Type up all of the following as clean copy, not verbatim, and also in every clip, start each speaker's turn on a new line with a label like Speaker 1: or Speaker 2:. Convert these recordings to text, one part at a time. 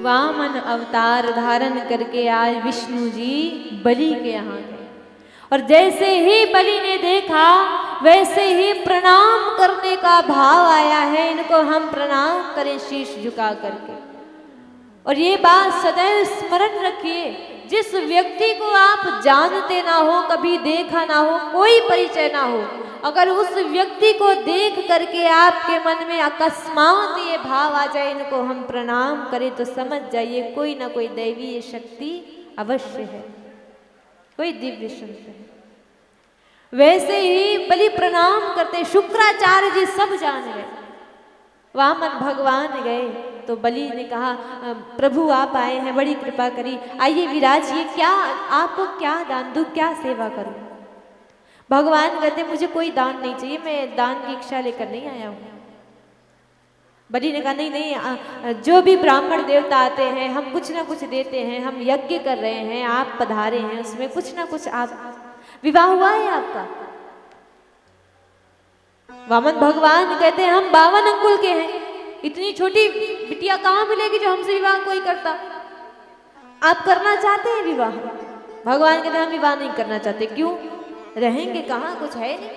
Speaker 1: वामन अवतार धारण करके आज विष्णु जी बलि के यहाँ गए और जैसे ही बलि ने देखा वैसे ही प्रणाम करने का भाव आया है, इनको हम प्रणाम करें शीश झुका करके। और ये बात सदैव स्मरण रखिए, जिस व्यक्ति को आप जानते ना हो, कभी देखा ना हो, कोई परिचय ना हो, अगर उस व्यक्ति को देख करके आपके मन में अकस्मात ये भाव आ जाए इनको हम प्रणाम करें, तो समझ जाइए कोई ना कोई दैवीय शक्ति अवश्य है, कोई दिव्य शक्ति है। वैसे ही बलि प्रणाम करते शुक्राचार्य जी सब जान गए। वामन भगवान गए तो बलि ने कहा, प्रभु आप आए हैं, बड़ी कृपा करी, आइए विराजिए, क्या आपको क्या दान दूं, क्या सेवा करूं। भगवान कहते मुझे कोई दान नहीं चाहिए, मैं दान की इच्छा लेकर नहीं आया हूं। बलि ने कहा नहीं नहीं, जो भी ब्राह्मण देवता आते हैं हम कुछ ना कुछ देते हैं, हम यज्ञ कर रहे हैं, आप पधारे हैं उसमें कुछ ना कुछ आप, विवाह हुआ है आपका। वामन भगवान कहते हैं हम 52 अंकुल के हैं, इतनी छोटी बिटिया कहाँ मिलेगी जो हमसे विवाह कोई करता, आप करना चाहते हैं विवाह। भगवान कहते हैं हम विवाह नहीं करना चाहते। क्यों, रहेंगे कहाँ, कुछ है नहीं,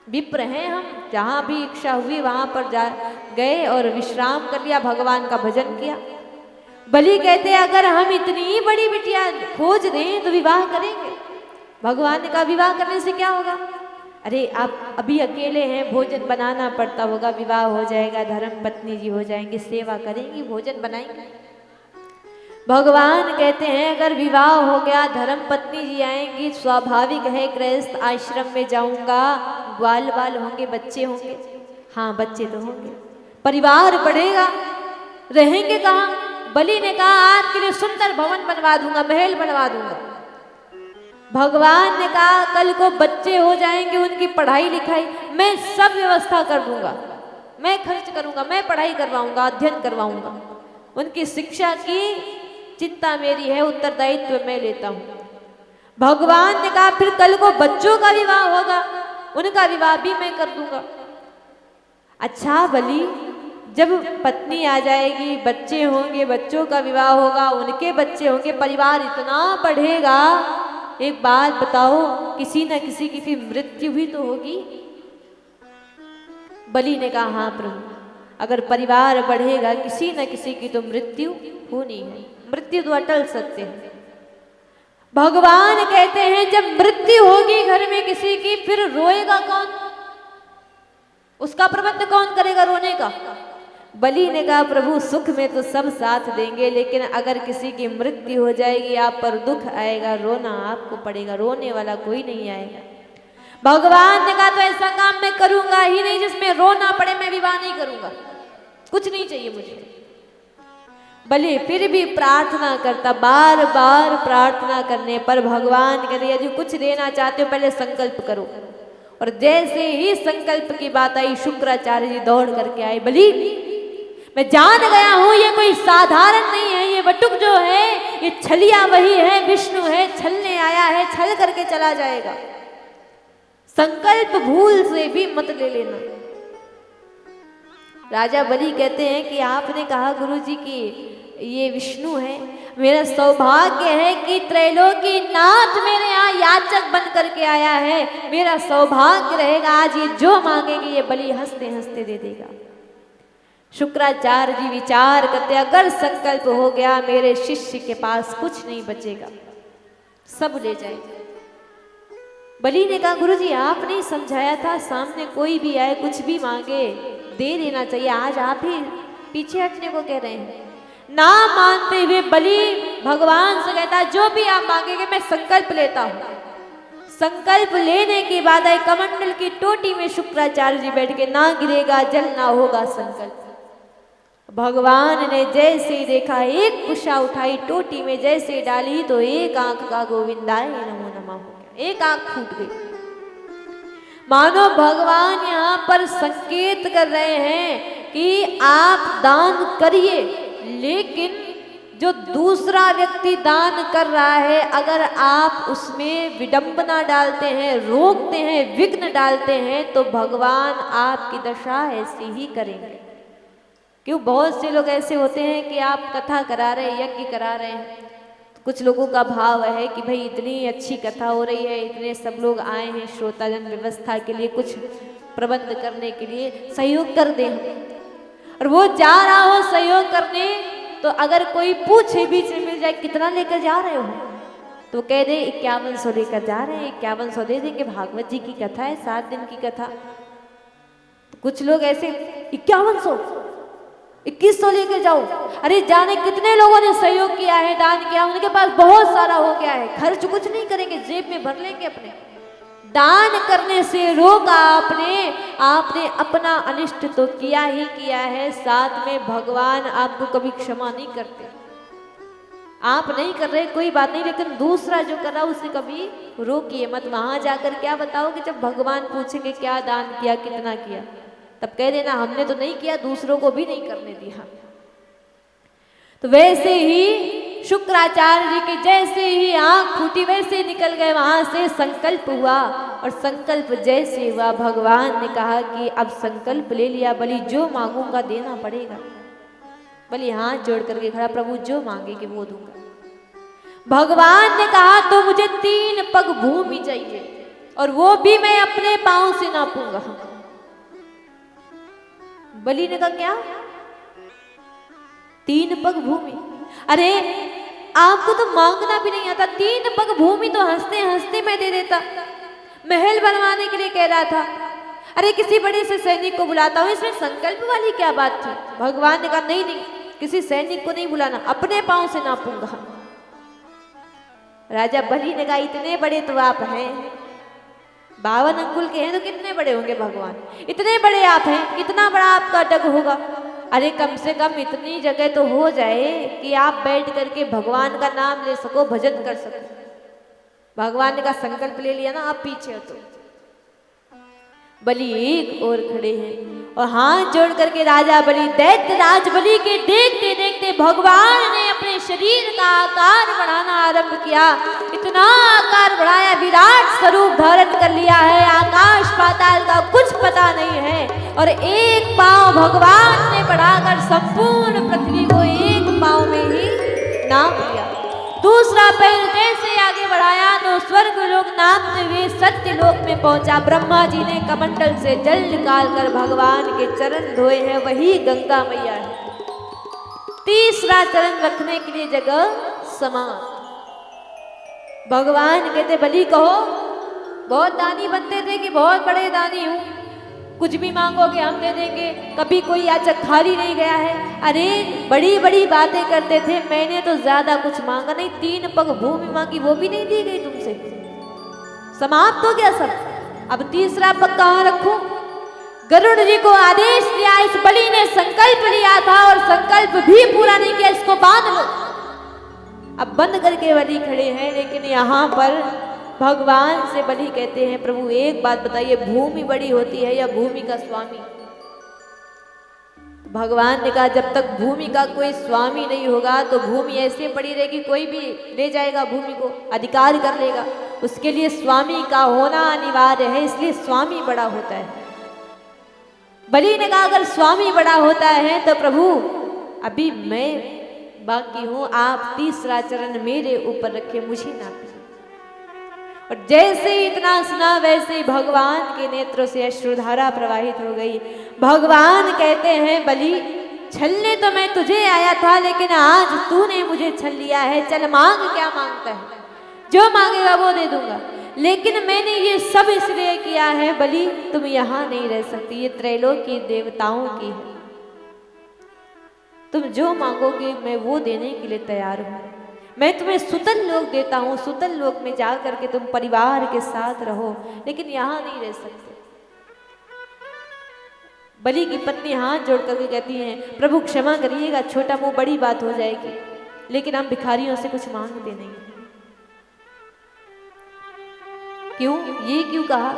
Speaker 1: विप्र हैं हम, जहां भी इच्छा हुई वहां पर जा गए और विश्राम कर लिया, भगवान का भजन किया। बलि कहते हैं अगर हम इतनी बड़ी बिटिया खोज दें तो विवाह करेंगे। भगवान ने कहा विवाह करने से क्या होगा, अरे आप अभी अकेले हैं, भोजन बनाना पड़ता होगा, विवाह हो जाएगा, धर्म पत्नी जी हो जाएंगे, सेवा करेंगी, भोजन बनाएंगे। भगवान कहते हैं अगर विवाह हो गया, धर्म पत्नी जी आएंगी, स्वाभाविक है गृहस्थ आश्रम में जाऊंगा, ग्वाल बाल होंगे, बच्चे होंगे, हाँ बच्चे तो होंगे, परिवार बढ़ेगा, रहेंगे कहाँ। बलि ने कहा आपके लिए सुंदर भवन बनवा दूंगा, महल बनवा दूंगा। भगवान ने कहा कल को बच्चे हो जाएंगे, उनकी पढ़ाई लिखाई मैं सब व्यवस्था कर दूंगा, मैं खर्च करूंगा, मैं पढ़ाई करवाऊंगा, अध्ययन करवाऊंगा, उनकी शिक्षा की चिंता मेरी है, उत्तरदायित्व मैं लेता हूं। भगवान ने कहा फिर कल को बच्चों का विवाह होगा, उनका विवाह भी मैं कर दूंगा। अच्छा बलि, जब पत्नी आ जाएगी, बच्चे होंगे, बच्चों का विवाह होगा, उनके बच्चे होंगे, परिवार इतना बढ़ेगा, एक बात बताओ किसी न किसी की फिर मृत्यु भी तो होगी। बलि ने कहा हाँ प्रभु, अगर परिवार बढ़ेगा किसी न किसी की तो मृत्यु होनी है, मृत्यु तो अटल सत्य है। भगवान कहते हैं जब मृत्यु होगी घर में किसी की, फिर रोएगा कौन, उसका प्रबंध कौन करेगा रोने का। बलि ने कहा प्रभु सुख में तो सब साथ देंगे, लेकिन अगर किसी की मृत्यु हो जाएगी, आप पर दुख आएगा, रोना आपको पड़ेगा, रोने वाला कोई नहीं आएगा। भगवान ने कहा तो ऐसा काम मैं करूंगा ही नहीं जिसमें रोना पड़े, मैं विवाह नहीं करूंगा, कुछ नहीं चाहिए मुझे। बलि फिर भी प्रार्थना करता, बार बार प्रार्थना करने पर भगवान कहते यदि कुछ देना चाहते हो पहले संकल्प करो। और जैसे ही संकल्प की बात आई, शुक्राचार्य जी दौड़ करके आए, बलि मैं जान गया हूं ये कोई साधारण नहीं है, ये बटुक जो है ये छलिया वही है, विष्णु है, छलने आया है, छल करके चला जाएगा, संकल्प भूल से भी मत ले लेना। राजा बलि कहते हैं कि आपने कहा गुरुजी की ये विष्णु है, मेरा सौभाग्य है कि त्रैलोकी नाथ मेरे यहाँ याचक बन करके आया है, मेरा सौभाग्य रहेगा आज ये जो मांगेंगे ये बलि हंसते हंसते दे देगा। शुक्राचार्य जी विचार करते अगर संकल्प हो गया मेरे शिष्य के पास कुछ नहीं बचेगा, सब ले जाएगा। बलि ने कहा गुरुजी आपने समझाया था सामने कोई भी आए कुछ भी मांगे दे देना चाहिए, आज आप ही पीछे हटने को कह रहे हैं। ना मानते हुए बलि भगवान से कहता जो भी आप मांगेंगे मैं संकल्प लेता हूं। संकल्प लेने के बाद आई कमंडल की टोटी में शुक्राचार्य जी बैठ के, ना गिरेगा जल ना होगा संकल्प। भगवान ने जैसे ही देखा एक कुशा उठाई टोटी में जैसे डाली तो एक आंख का गोविंदाय नमो नमः हो गया, एक आंख फूट गई। मानो भगवान यहाँ पर संकेत कर रहे हैं कि आप दान करिए, लेकिन जो दूसरा व्यक्ति दान कर रहा है अगर आप उसमें विडंबना डालते हैं, रोकते हैं, विघ्न डालते हैं तो भगवान आपकी दशा ऐसी ही करेंगे। क्यों बहुत से लोग ऐसे होते हैं कि आप कथा करा रहे हैं, यज्ञ करा रहे हैं, तो कुछ लोगों का भाव है कि भाई इतनी अच्छी कथा हो रही है, इतने सब लोग आए हैं श्रोताजन व्यवस्था के लिए, कुछ प्रबंध करने के लिए सहयोग कर दें। और वो जा रहा हो सहयोग करने, तो अगर कोई पूछे बीच में मिल जाए कितना लेकर जा रहे हो, तो कह दे 5100 लेकर जा रहे हैं, 5100 दे देंगे, भागवत जी की कथा है, 7 दिन की कथा। तो कुछ लोग ऐसे 5100 2100 लेकर जाओ, अरे जाने कितने लोगों ने सहयोग किया है, दान किया, उनके पास बहुत सारा हो गया है, खर्च कुछ नहीं करेंगे, जेब में भर लेंगे अपने। दान करने से रोका आपने अपना अनिष्ट तो किया ही किया है, साथ में भगवान आपको कभी क्षमा नहीं करते। आप नहीं कर रहे कोई बात नहीं, लेकिन दूसरा जो कर रहा उसे कभी रोकिए मत। वहां जाकर क्या बताओगे, जब भगवान पूछेंगे क्या दान किया, कितना किया, तब कह देना हमने तो नहीं किया, दूसरों को भी नहीं करने दिया। तो वैसे ही शुक्राचार्य जी के जैसे ही आंख फूटी वैसे निकल गए वहां से, संकल्प हुआ, और संकल्प जैसे हुआ भगवान ने कहा कि अब संकल्प ले लिया, बलि जो मांगूंगा देना पड़ेगा। बलि हाथ जोड़ करके खड़ा, प्रभु जो मांगेगे वो दूंगा। भगवान ने कहा तो मुझे 3 पग भूमि चाहिए, और वो भी मैं अपने पांव से नापूंगा। बलि ने कहा क्या 3 पग भूमि? अरे आपको तो मांगना भी नहीं आता, 3 पग भूमि तो हंसते हंसते मैं दे देता। महल बनवाने के लिए कह रहा था, अरे किसी बड़े से सैनिक को बुलाता हूं, इसमें संकल्प वाली क्या बात थी? भगवान ने कहा नहीं नहीं, किसी सैनिक को नहीं बुलाना, अपने पांव से नापूंगा। राजा बलि ने कहा इतने बड़े तो आप हैं, 52 अंगुल के हैं, तो कितने बड़े होंगे भगवान? इतने बड़े आप हैं, कितना बड़ा आपका डग होगा? अरे कम से कम इतनी जगह तो हो जाए कि आप बैठ करके भगवान का नाम ले सको, भजन कर सको। भगवान ने कहा संकल्प ले लिया ना, आप पीछे हो। तो बलि एक और खड़े हैं और हाथ जोड़ करके राजा बलि, दैत्य राज बलि के देखते देखते भगवान ने अपने शरीर का आकार बढ़ाना आरंभ किया। इतना आकार बढ़ाया, विराट स्वरूप धारण कर लिया है, आकाश पाताल का कुछ पता नहीं है। और एक पांव भगवान ने बढ़ाकर संपूर्ण पृथ्वी को एक पांव में ही नाप लिया। दूसरा पैर जैसे आगे बढ़ाया तो स्वर्ग लोक नापते हुए सत्य लोक में पहुंचा। ब्रह्मा जी ने कमंडल से जल निकालकर भगवान के चरण धोए हैं, वही गंगा मैया है। तीसरा चरण रखने के लिए जगह समाप्त। भगवान कहते बलि कहो, बहुत दानी बनते थे कि बहुत बड़े दानी हूं, कुछ भी मांगोगे हम दे देंगे, कभी कोई याचक खाली नहीं गया है। अरे बड़ी बड़ी बातें करते थे, मैंने तो ज्यादा कुछ मांगा नहीं, 3 पग भूमि मांगी, वो भी नहीं दी गई तुमसे। समाप्त हो गया सब। अब तीसरा पग कहाँ रखूं? गरुड़ जी को आदेश दिया, इस बलि ने संकल्प लिया था और संकल्प भी पूरा नहीं किया, इसको बांध लो। अब बंद करके बलि खड़े हैं, लेकिन यहाँ पर भगवान से बलि कहते हैं प्रभु एक बात बताइए, भूमि बड़ी होती है या भूमि का स्वामी? भगवान ने कहा जब तक भूमि का कोई स्वामी नहीं होगा तो भूमि ऐसे पड़ी रहेगी, कोई भी ले जाएगा भूमि को, अधिकार कर लेगा। उसके लिए स्वामी का होना अनिवार्य है, इसलिए स्वामी बड़ा होता है। बलि ने कहा अगर स्वामी बड़ा होता है तो प्रभु अभी मैं बाकी हूं, आप तीसरा चरण मेरे ऊपर रखे, मुझे ना पीछे। और जैसे ही इतना सुना वैसे ही भगवान के नेत्रों से अश्रुधारा प्रवाहित हो गई। भगवान कहते हैं बलि छलने तो मैं तुझे आया था, लेकिन आज तूने मुझे छल लिया है। चल मांग, क्या मांगता है? जो मांगेगा वो दे दूंगा, लेकिन मैंने ये सब इसलिए किया है बलि, तुम यहां नहीं रह सकती, ये त्रैलोक की देवताओं की है। तुम जो मांगोगे मैं वो देने के लिए तैयार हूं। मैं तुम्हें सुतल लोक देता हूं, सुतल लोक में जा करके तुम परिवार के साथ रहो, लेकिन यहां नहीं रह सकते। बलि की पत्नी हाथ जोड़ करके कहती है प्रभु क्षमा करिएगा, छोटा मुंह बड़ी बात हो जाएगी, लेकिन हम भिखारियों से कुछ मांगते नहीं। क्यों? ये क्यों कहा?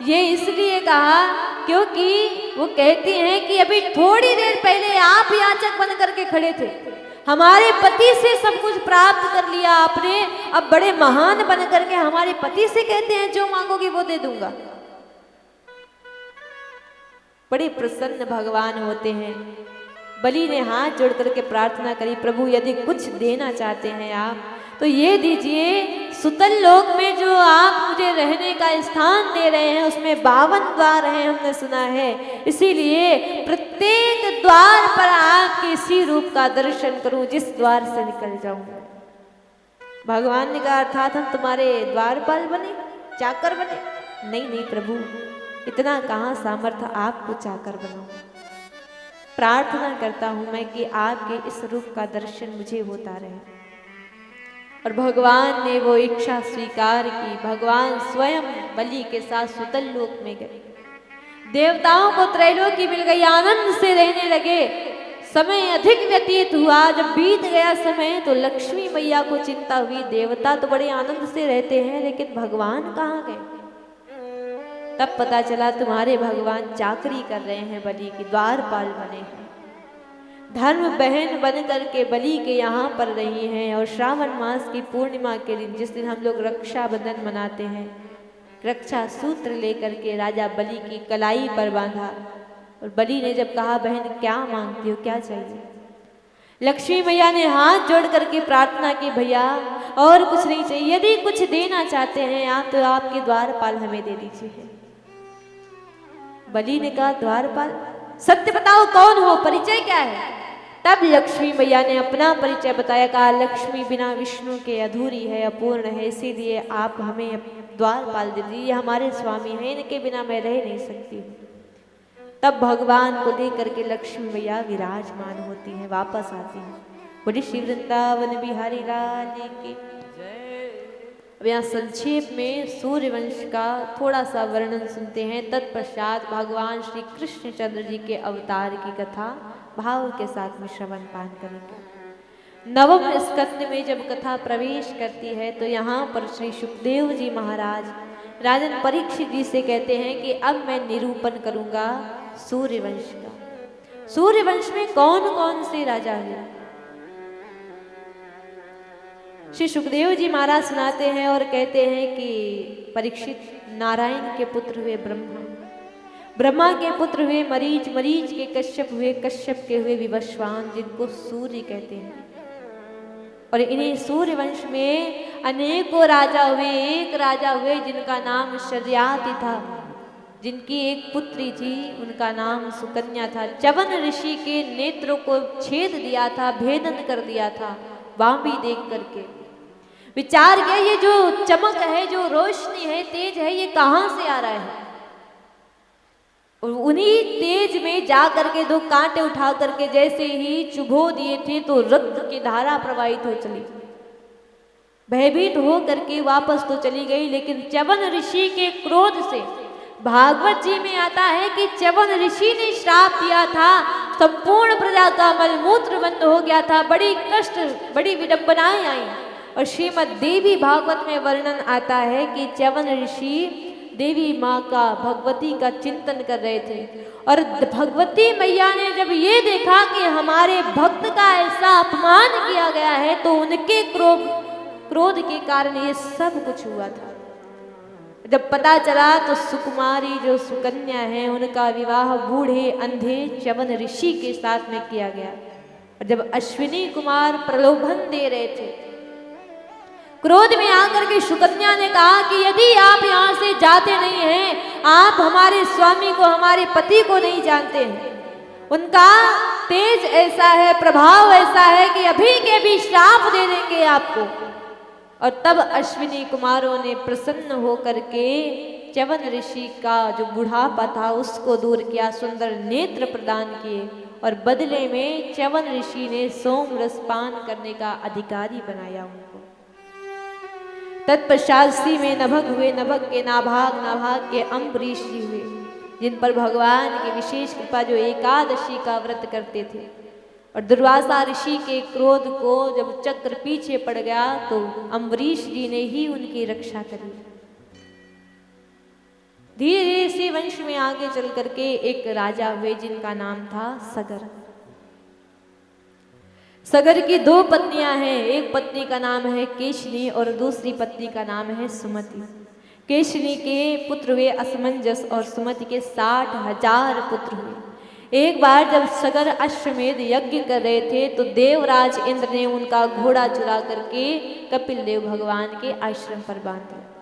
Speaker 1: ये इसलिए कहा क्योंकि वो कहती हैं कि अभी थोड़ी देर पहले आप याचक बन करके खड़े थे, हमारे पति से सब कुछ प्राप्त कर लिया आपने, अब बड़े महान बन करके हमारे पति से कहते हैं जो मांगोगे वो दे दूंगा। बड़े प्रसन्न भगवान होते हैं। बलि ने हाथ जोड़ करके प्रार्थना करी, प्रभु यदि कुछ देना चाहते हैं आप तो ये दीजिए, सुतल लोक में जो आप मुझे रहने का स्थान दे रहे हैं उसमें 52 द्वार हैं हमने सुना है, इसीलिए प्रत्येक द्वार पर आपके इसी रूप का दर्शन करूं जिस द्वार से निकल जाऊं। भगवान ने कहा अर्थात हम तुम्हारे द्वारपाल बने, चाकर बने? नहीं नहीं प्रभु, इतना कहाँ सामर्थ्य आपको चाकर बनाऊं। प्रार्थना करता हूं मैं कि आपके इस रूप का दर्शन मुझे होता रहे। और भगवान ने वो इच्छा स्वीकार की। भगवान स्वयं बलि के साथ सुतल लोक में गए। देवताओं को त्रैलोकी मिल गई, आनंद से रहने लगे। समय अधिक व्यतीत हुआ, जब बीत गया समय तो लक्ष्मी मैया को चिंता हुई, देवता तो बड़े आनंद से रहते हैं लेकिन भगवान कहाँ गए। तब पता चला तुम्हारे भगवान चाकरी कर रहे हैं, बलि की द्वारपाल बने हैं। धर्म बहन बन करके बलि के यहाँ पर रही हैं। और श्रावण मास की पूर्णिमा के दिन, जिस दिन हम लोग रक्षाबंधन मनाते हैं, रक्षा सूत्र लेकर के राजा बलि की कलाई पर बांधा। और बलि ने जब कहा बहन क्या मांगती हो, क्या चाहिए, लक्ष्मी मैया ने हाथ जोड़ करके प्रार्थना की, भैया और कुछ नहीं चाहिए, यदि कुछ देना चाहते हैं आप तो आपके द्वारपाल हमें दे दीजिए। बलि ने कहा द्वारपाल, सत्य बताओ कौन हो, परिचय क्या है। तब लक्ष्मी मैया ने अपना परिचय बताया, कहा लक्ष्मी बिना विष्णु के अधूरी है, अपूर्ण है, इसीलिए आप हमें द्वारपाल दे दीजिए, हमारे स्वामी हैं, इनके बिना मैं रह नहीं सकती हूँ। तब भगवान को लेकर के लक्ष्मी मैया विराजमान होती हैं, वापस आती हैं। बोली श्री वृंदावन बिहारी लाल की जय। अब यहाँ संक्षेप में सूर्यवंश का थोड़ा सा वर्णन सुनते हैं। तत्पश्चात भगवान श्री कृष्णचंद्र जी के अवतार की कथा भाव के साथ में श्रवण पान करेंगे। नवम स्कंद में जब कथा प्रवेश करती है तो यहाँ पर श्री सुखदेव जी महाराज राजन परीक्षित जी से कहते हैं कि अब मैं निरूपण करूंगा सूर्यवंश का। सूर्यवंश में कौन कौन से राजा हुए, श्री सुखदेव जी महाराज सुनाते हैं और कहते हैं कि परीक्षित नारायण के पुत्र हुए ब्रह्मा, ब्रह्मा के पुत्र हुए मरीच, मरीच के कश्यप हुए, कश्यप के हुए विवस्वान जिनको सूर्य कहते हैं। और इन्हीं सूर्यवंश में अनेकों राजा हुए। एक राजा हुए जिनका नाम शर्याति था, जिनकी एक पुत्री थी, उनका नाम सुकन्या था। च्यवन ऋषि के नेत्रों को छेद दिया था, भेदन कर दिया था बांबी देख करके। विचार किया ये जो चमक है, जो रोशनी है, तेज है, ये कहाँ से आ रहा है। और उन्हीं तेज में जा करके दो कांटे उठा करके जैसे ही चुभो दिए थे तो रक्त की धारा प्रवाहित हो चली। भयभीत हो करके वापस तो चली गई, लेकिन च्यवन ऋषि के क्रोध से, भागवत जी में आता है कि च्यवन ऋषि ने श्राप दिया था, संपूर्ण प्रजा का मलमूत्र बंद हो गया था, बड़ी कष्ट, बड़ी विडंबनाएं आई। और श्रीमद् देवी भागवत में वर्णन आता है कि च्यवन ऋषि देवी माँ का, भगवती का चिंतन कर रहे थे। और भगवती मैया ने जब ये देखा कि हमारे भक्त का ऐसा अपमान किया गया है तो उनके क्रोध के कारण ये सब कुछ हुआ था। जब पता चला तो सुकुमारी जो सुकन्या है उनका विवाह बूढ़े अंधे च्यवन ऋषि के साथ में किया गया। और जब अश्विनी कुमार प्रलोभन दे रहे थे, क्रोध में आकर के सुकन्या ने कहा कि यदि आप यहाँ से जाते नहीं हैं, आप हमारे स्वामी को, हमारे पति को नहीं जानते हैं, उनका तेज ऐसा है, प्रभाव ऐसा है कि अभी के भी श्राप दे देंगे आपको। और तब अश्विनी कुमारों ने प्रसन्न होकर के च्यवन ऋषि का जो बुढ़ापा था उसको दूर किया, सुंदर नेत्र प्रदान किए और बदले में च्यवन ऋषि ने सोम रस पान करने का अधिकारी बनाया उनको। तत्पश्चात सी में नभग हुए, नभग के नाभाग, नाभाग के अम्बरीश जी हुए, जिन पर भगवान की विशेष कृपा, जो एकादशी का व्रत करते थे। और दुर्वासा ऋषि के क्रोध को जब चक्र पीछे पड़ गया तो अम्बरीश जी ने ही उनकी रक्षा करी। धीरे धीरे इसी वंश में आगे चल करके एक राजा हुए जिनका नाम था सगर। सगर की दो पत्नियां हैं, एक पत्नी का नाम है केशनी और दूसरी पत्नी का नाम है सुमति। केशनी के पुत्र हुए असमंजस और सुमति के 60,000 पुत्र हुए। एक बार जब सगर अश्वमेध यज्ञ कर रहे थे तो देवराज इंद्र ने उनका घोड़ा चुरा करके कपिल देव भगवान के आश्रम पर बांध दिया।